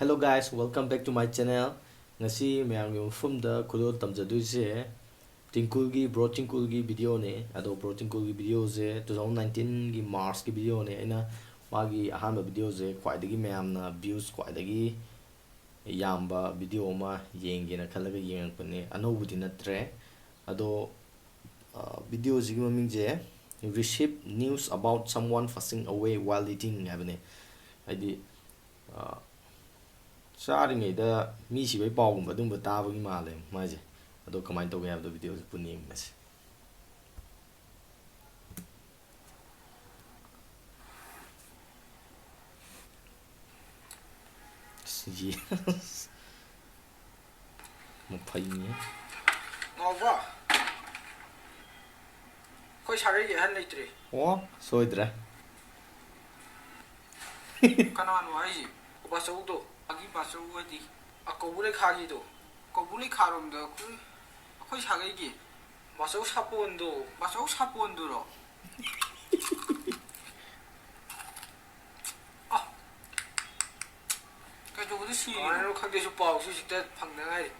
Hello guys, welcome back to my channel. Ngasi mayamgi mafumda khulol tamjadoise Tinkul bro Tinkul gi video ne ado bro Tinkul gi video je 2019 gi March gi video ne aina magi ahamba video je khwaidagi mayamna views khwaidagi yamba video ma yengena khalaga yengpane anobudi natre ado video ji gi maming je receive news about someone passing away while eating habane haidi ꯆꯥꯔꯤꯉꯩꯗ ꯃꯤ ꯁꯤꯕꯩ ꯄꯥꯎꯒꯨꯝꯕ ꯑꯗꯨꯝꯕ ꯇꯥꯕꯒꯤ ꯃꯥꯜꯂꯦ ꯃꯥꯁꯦ ꯑꯗꯣ ꯀꯃꯥꯏꯅ ꯇꯧꯒꯦ ꯍꯥꯏꯕꯗꯣ ꯚꯤꯗꯤꯑꯣꯁꯦ ꯄꯨꯟꯅ ꯌꯦꯡꯃꯤꯟꯅꯁꯤ ꯃꯐꯩꯅꯦ ꯉꯥꯎꯕ ꯑꯩꯈꯣꯏ ꯁꯥꯒꯩꯒꯤ ꯑꯍꯟ ꯂꯩꯇ꯭ꯔꯦ ꯑꯣ ꯁꯣꯏꯗ꯭ꯔꯦ ꯀꯅꯥꯅꯣ ꯍꯥꯏꯁꯤ ꯕꯥꯆꯧꯗꯣ ꯑꯒꯤ ꯕꯥꯆꯧ ꯍꯥꯏꯗꯤ ꯀꯧꯕꯨ ꯂꯩꯈꯥꯒꯤꯗꯣ ꯀꯧꯕꯨ ꯂꯩꯈꯥꯔꯣꯝꯗ ꯑꯩꯈꯣꯏ ꯁꯥꯒꯩꯒꯤ ꯕꯥꯆꯧ ꯁꯥꯄꯣꯟꯗꯣ ꯕꯥꯆꯧ ꯁꯥꯄꯣꯟꯗꯨꯔꯣ ꯀꯩꯗꯧꯕꯗ ꯁꯤꯔꯤꯅꯣ ꯈꯪꯗꯦꯁꯨ ꯄꯥꯎꯁꯨ ꯍꯧꯖꯤꯛꯇ ꯐꯪꯅꯉꯥꯏ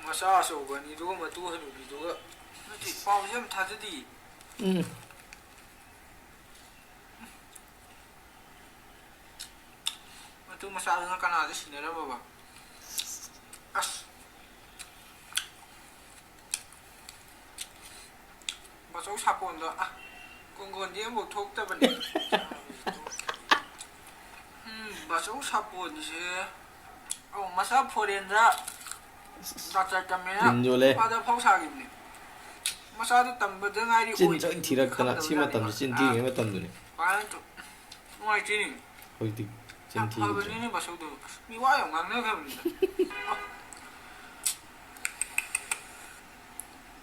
ꯃꯆꯥ ꯑꯆꯧꯕ ꯑꯅꯤꯗꯨꯒ ꯃꯇꯨ ꯍꯅꯨꯕꯤꯗꯨꯒ ꯅꯠꯇꯦ ꯄꯥꯎꯁꯦ ꯌꯥꯝ ꯊꯥꯖꯗꯦ ꯃꯇꯨ ꯃꯆꯥꯗꯨꯅ ꯀꯅꯥꯗ ꯁꯤꯟꯅꯔꯝꯃꯕ ꯑꯁ ꯕꯥꯆꯧ ꯁꯥꯄꯣꯟꯗꯣ ꯀꯣꯡꯒꯣꯟꯗꯤ ꯑꯃꯐꯥꯎ ꯊꯣꯛꯇꯕꯅꯤ ꯕꯥꯆꯧ ꯁꯥꯄꯣꯟꯁꯦ ꯃꯆꯥ ꯐꯣꯔꯦꯟꯗ ꯗꯥꯛꯇꯔ ꯇꯝꯃꯦꯅ ꯃꯥꯗ ꯐꯥꯎ ꯁꯥꯈꯤꯕꯅꯤ ꯃꯆꯥꯗꯨ ꯇꯝꯕꯗ ꯉꯥꯏꯔꯤ ꯆꯤꯟ ꯆꯣꯏ ꯊꯤꯔꯛꯇꯅ ꯁꯤ ꯃꯇꯝꯁꯤ ꯆꯤꯟ ꯊꯤꯔꯤꯉꯩ ꯃꯇꯝꯗꯨꯅꯤ ꯅꯨꯡꯉꯥꯏꯇꯦꯅꯤ ꯍꯧꯖꯤꯛꯇꯤ ꯆꯤꯟ ꯌꯥꯝ ꯊꯤꯈꯤꯗ꯭ꯔꯦ ꯐꯕꯅꯤꯅꯦ ꯕꯥꯆꯧꯗꯣ ꯃꯤ ꯋꯥ ꯌꯥꯝ ꯉꯥꯡꯅꯈ꯭ꯔꯕꯅꯤꯗ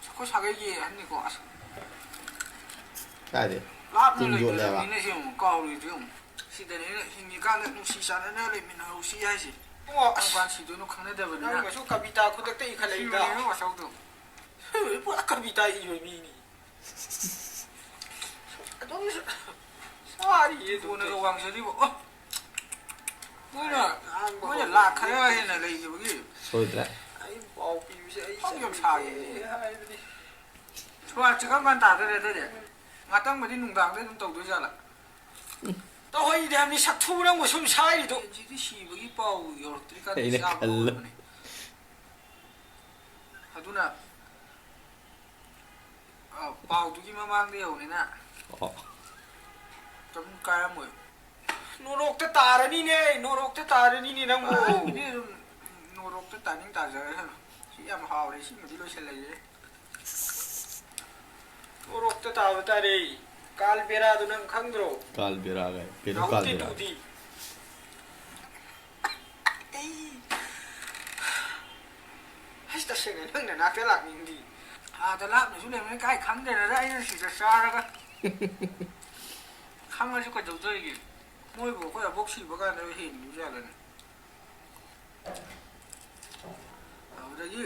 ꯑꯩꯈꯣꯏ ꯁꯥꯒꯩꯒꯤ ꯑꯍꯟꯅꯤꯀꯣ ꯑꯁ ꯀꯥꯏꯗꯩ ꯂꯥꯞꯅ ꯇꯤꯟ ꯌꯣꯠꯂꯦꯕ ꯂꯩꯅꯔꯕꯅꯤꯅ ꯁꯤ ꯑꯃꯨꯛ ꯀꯥꯎꯔꯤꯁꯤ ꯑꯃꯨꯛ ꯁꯤꯗꯅꯦꯅ ꯍꯤꯡꯉꯤꯀꯥꯟꯗ ꯅꯨꯡꯁꯤ ꯆꯥꯟꯅꯅ ꯂꯩꯃꯤꯟꯅꯍꯧꯁꯤ ꯍꯥꯏꯁꯤ ꯀꯔꯝꯀꯥꯟ ꯁꯤꯗꯣꯏꯅꯣ ꯈꯪꯅꯗꯕꯅꯤꯅ ꯅꯪꯒꯁꯨ ꯀꯕꯤꯇꯥ ꯈꯨꯗꯛꯇ ꯏꯈꯠꯂꯛꯏꯗ ꯕꯥꯆꯧꯗꯣ ꯄꯨꯔꯥ ꯀꯕꯤꯇꯥ ꯏꯕ ꯃꯤꯅꯤ ꯑꯗꯨꯝ ꯁꯥꯔꯤꯌꯦ ꯗꯣꯅꯒ ꯋꯥꯡꯖꯔꯤꯕ ꯃꯣꯏꯅ ꯂꯥꯛ ꯈꯔ ꯍꯦꯟꯅ ꯂꯩꯈꯤꯕꯒꯤ ꯁꯣꯏꯗ꯭ꯔꯦ ꯑꯩ ꯄꯥꯎ ꯄꯤꯕꯁꯦ ꯑꯩ ꯌꯥꯝ ꯁꯥꯒꯦ ꯍꯥꯏꯕꯅꯤ ꯁ꯭ꯋꯥꯔꯠꯁꯦ ꯀꯔꯝ ꯀꯥꯟ ꯇꯥꯗꯣꯏꯔꯦ ꯑꯗꯨꯗꯤ ꯉꯥꯛꯇꯪꯕꯨꯗꯤ ꯅꯨꯡꯗꯥꯡꯗ ꯑꯗꯨꯝ ꯇꯧꯗꯣꯏꯖꯥꯠꯂꯥ ꯇꯧꯍꯩꯗꯦ ꯍꯥꯏꯕꯅꯤ ꯁꯛꯊꯨ ꯅꯪꯕꯨ ꯁꯨꯝ ꯁꯥꯏꯔꯤꯗꯣ ꯁꯤꯗꯤ ꯁꯤꯕꯒꯤ ꯄꯥꯎ ꯌꯧꯔꯛꯇ꯭ꯔꯤꯀꯥꯟꯗ ꯑꯩꯅ ꯆꯥꯕ ꯈꯜꯂꯦ ꯍꯧꯔꯕꯅꯤ ꯑꯗꯨꯅ ꯄꯥꯎꯗꯨꯒꯤ ꯃꯃꯥꯡꯗ ꯌꯧꯅꯤꯅ 좀 까야뭐요 노록도 따르니네 노록도 따르니네 낭뭐 노록도 따닝 따져요 시암 하오래 시무디 로실래지 노록도 따고 따리 깔베라도 능 강드로 kalbiraga pero 나우티 kalbiraga 두디 에이 하시다 셴네 형네 나한테 락민디 아들락 누수네 까이 강대라다 이런 시저 싸라가 ꯈꯪꯉꯁꯨ ꯀꯩꯗꯧꯗꯣꯏꯒꯦ ꯃꯣꯏꯕꯨ ꯑꯩꯈꯣꯏ ꯑꯕꯣꯛ ꯁꯤꯕ ꯀꯥꯟꯗ ꯍꯦꯟꯕꯖꯥꯠꯂꯅꯤ ꯑꯗꯨꯗꯒꯤ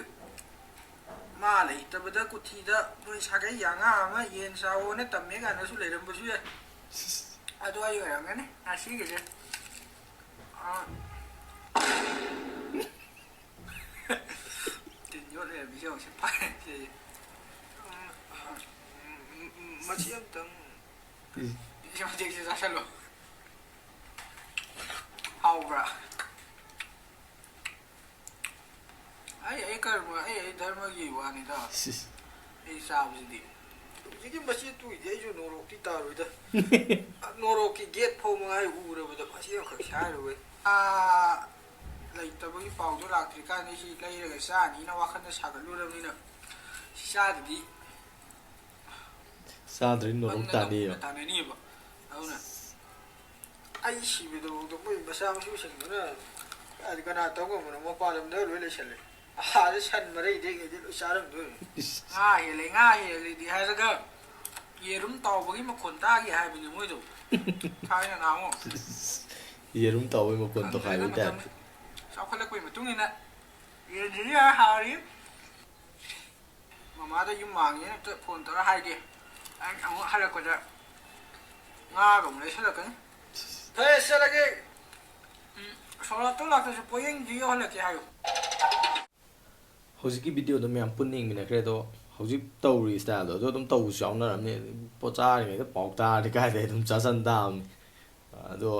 ꯃꯥ ꯂꯩꯇꯕꯗ ꯀꯨꯊꯤꯗ ꯅꯣꯏ ꯁꯥꯒꯩ ꯌꯥꯉꯥ ꯑꯃ ꯌꯦꯟ ꯆꯥꯎꯑꯣꯅ ꯇꯝꯃꯦ ꯀꯥꯟꯗꯁꯨ ꯂꯩꯔꯝꯕꯁꯨ ꯌꯥꯏ ꯑꯗꯨ ꯑꯩ ꯑꯣꯏꯔꯝꯒꯅꯤ ꯉꯁꯤꯒꯤꯁꯦ ꯇꯤꯟ ꯌꯣꯠ ꯂꯩꯔꯝꯃꯤꯁꯦ ꯍꯧꯖꯤꯛ ꯐꯥꯏꯁꯦ ꯃꯁꯤ ꯑꯝꯇꯪ ꯃꯇꯦꯛꯁꯦ ꯆꯥꯁꯜꯂꯣ ꯍꯥꯎꯕ꯭ꯔꯥ ꯑꯩ ꯀꯔꯃ ꯑꯩ ꯙꯔꯃꯒꯤ ꯋꯥꯅꯤꯗ ꯑꯩ ꯆꯥꯕꯁꯤꯗꯤ ꯍꯧꯖꯤꯛꯀꯤ ꯃꯁꯤ ꯇꯨꯏꯗꯤ ꯑꯩꯁꯨ ꯅꯣꯔꯣꯛꯇꯤ ꯇꯥꯔꯣꯏꯗ ꯅꯣꯔꯣꯛꯀꯤ ꯒꯦꯠ ꯐꯥꯎ ꯃꯉꯥꯏ ꯎꯔꯕꯗ ꯃꯁꯤ ꯑꯃꯈꯛ ꯁꯥꯏꯔꯨꯕꯩ ꯂꯩꯇꯕꯒꯤ ꯄꯥꯎꯗꯣ ꯂꯥꯛꯇ꯭ꯔꯤꯀꯥꯟꯗ ꯁꯤ ꯂꯩꯔꯒ ꯆꯥꯅꯤꯅ ꯋꯥꯈꯜꯗ ꯁꯥꯒꯠꯂꯨꯔꯕꯅꯤ나 ꯁꯤ ꯆꯥꯗꯗꯤ sadri norok tani ꯇꯥꯅꯅꯤꯕ ꯑꯗꯨꯅ ꯑꯩ ꯁꯤꯕꯗꯐꯥꯎꯗ ꯃꯣꯏ ꯃꯆꯥ ꯃꯁꯨꯁꯤꯡꯗꯨꯅ ꯀꯅꯥ ꯇꯧꯉꯝꯕꯅꯣ ꯃꯄꯥꯟ ꯂꯝꯗ ꯂꯣꯏ ꯂꯩꯁꯜꯂꯦ ꯑꯥꯗ ꯁꯟ ꯃꯔꯩꯗꯩꯗꯤ ꯂꯣꯏ ꯆꯥꯔꯝꯗꯣꯏꯅꯤ ꯉꯥ ꯍꯦꯜꯂꯦ ꯉꯥ ꯍꯦꯜꯂꯦꯗꯤ ꯍꯥꯏꯔꯒ ꯌꯦꯔꯨꯝ ꯇꯥꯎꯕꯒꯤ ꯃꯈꯣꯟ ꯇꯥꯒꯦ ꯍꯥꯏꯕꯅꯤ ꯃꯣꯏꯗꯣ ꯊꯥꯏꯅ ꯅꯍꯥꯟꯃꯨꯛ yerum tawi mo kon to ꯈꯪꯗ꯭ꯔꯦꯗ khai da ꯃꯇꯝ ꯆꯥꯎꯈꯠꯂꯛꯄꯒꯤ ꯃꯇꯨꯡ ꯏꯟꯅ ꯌꯦꯟꯁꯤꯗꯤ ꯌꯥꯝ ꯍꯥꯎꯔꯤ ꯃꯃꯥꯗ ꯌꯨꯝ ꯃꯥꯡꯉꯦꯅ ꯑꯝꯇ ꯐꯣꯟ ꯇꯧꯔ ꯍꯥꯏꯒꯦ ꯑꯩ ꯑꯃꯨꯛ ꯍꯜꯂꯛꯄꯗ ꯉꯥꯒ ꯑꯃꯨꯛ ꯂꯩꯁꯜꯂꯛꯀꯅꯤ ꯐꯔꯦ ꯆꯠꯂꯒꯦ ꯁꯣꯔꯥꯠꯇ ꯂꯥꯛꯇ꯭ꯔꯁꯨ ꯄꯣꯌꯦꯡꯗꯤ ꯌꯧꯍꯜꯂꯛꯀꯦ ꯍꯥꯏꯌꯨ ꯍꯧꯖꯤꯛꯀꯤ ꯚꯤꯗꯤꯑꯣꯗꯣ ꯃꯌꯥꯝ ꯄꯨꯟꯅꯤꯡꯃꯤꯟꯅꯈ꯭ꯔꯦ ꯑꯗꯣ ꯍꯧꯖꯤꯛ ꯇꯧꯔꯤ ꯁ꯭ꯇꯥꯏꯜꯗꯣ ꯑꯗꯣ ꯑꯗꯨꯝ ꯇꯧꯕꯁꯨ ꯌꯥꯎꯅꯔꯝꯅꯤ ꯄꯣꯠ ꯆꯥꯔꯤꯉꯩꯗ ꯄꯥꯎ ꯇꯥꯔꯗꯤ ꯀꯥꯏꯗꯩ ꯑꯗꯨꯝ ꯆꯥꯁꯟ ꯇꯥꯕꯅꯤ ꯑꯗꯣ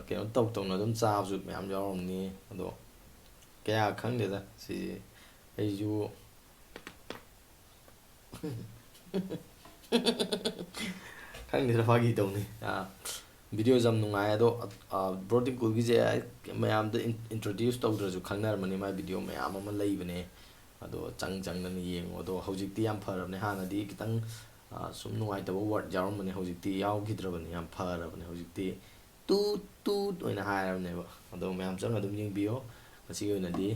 ꯀꯩꯅꯣ ꯇꯧꯅ ꯑꯗꯨꯝ ꯆꯥꯕꯁꯨ ꯃꯌꯥꯝ ꯌꯥꯎꯔꯝꯅꯤ ꯑꯗꯣ ꯀꯌꯥ ꯈꯪꯗꯦꯗ ꯁꯤꯁꯦ ꯑꯩꯁꯨ ꯈꯪꯗꯦꯗ ꯐꯥꯒꯤ ꯇꯧꯅꯤ ꯚꯤꯗꯤꯑꯣꯁꯦ ꯌꯥꯝ ꯅꯨꯡꯉꯥꯏ ꯑꯗꯣ ꯕ꯭ꯔꯣ ꯇꯤꯡꯀꯨꯜꯒꯤꯁꯦ ꯃꯌꯥꯝꯗ ꯏꯟꯇ꯭ꯔꯣꯗ꯭ꯌꯨꯁ ꯇꯧꯗ꯭ꯔꯁꯨ ꯈꯪꯅꯔꯝꯃꯅꯤ ꯃꯥꯏ ꯚꯤꯗꯤꯑꯣ ꯃꯌꯥꯝ ꯑꯃ ꯂꯩꯕꯅꯦ ꯑꯗꯣ ꯆꯪꯗꯅ ꯌꯦꯡꯉꯣ ꯑꯗꯣ ꯍꯧꯖꯤꯛꯇꯤ ꯌꯥꯝ ꯐꯔꯕꯅꯦ ꯍꯥꯟꯅꯗꯤ ꯈꯤꯇꯪ ꯁꯨꯝ ꯅꯨꯡꯉꯥꯏꯇꯕ ꯋꯥꯔꯗ ꯌꯥꯎꯔꯝꯕꯅꯦ ꯍꯧꯖꯤꯛꯇꯤ ꯌꯥꯎꯈꯤꯗ꯭ꯔꯕꯅꯤ ꯌꯥꯝ ꯐꯔꯕꯅꯦ ꯍꯧꯖꯤꯛꯇꯤ ꯇꯨꯠ ꯇꯨꯠ ꯑꯣꯏꯅ ꯍꯥꯏꯔꯕꯅꯦꯕ ꯑꯗꯣ ꯃꯌꯥꯝ ꯆꯪꯉ ꯑꯗꯨꯝ ꯌꯦꯡꯕꯤꯌꯣ ꯉꯁꯤꯒꯤ ꯑꯣꯏꯅꯗꯤ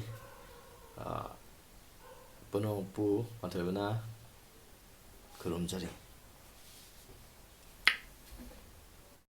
ꯄꯨꯝꯅꯃꯛꯄꯨ ꯄꯥꯟꯊꯣꯏꯕꯅ ꯈꯨꯔꯨꯝꯖꯔꯤ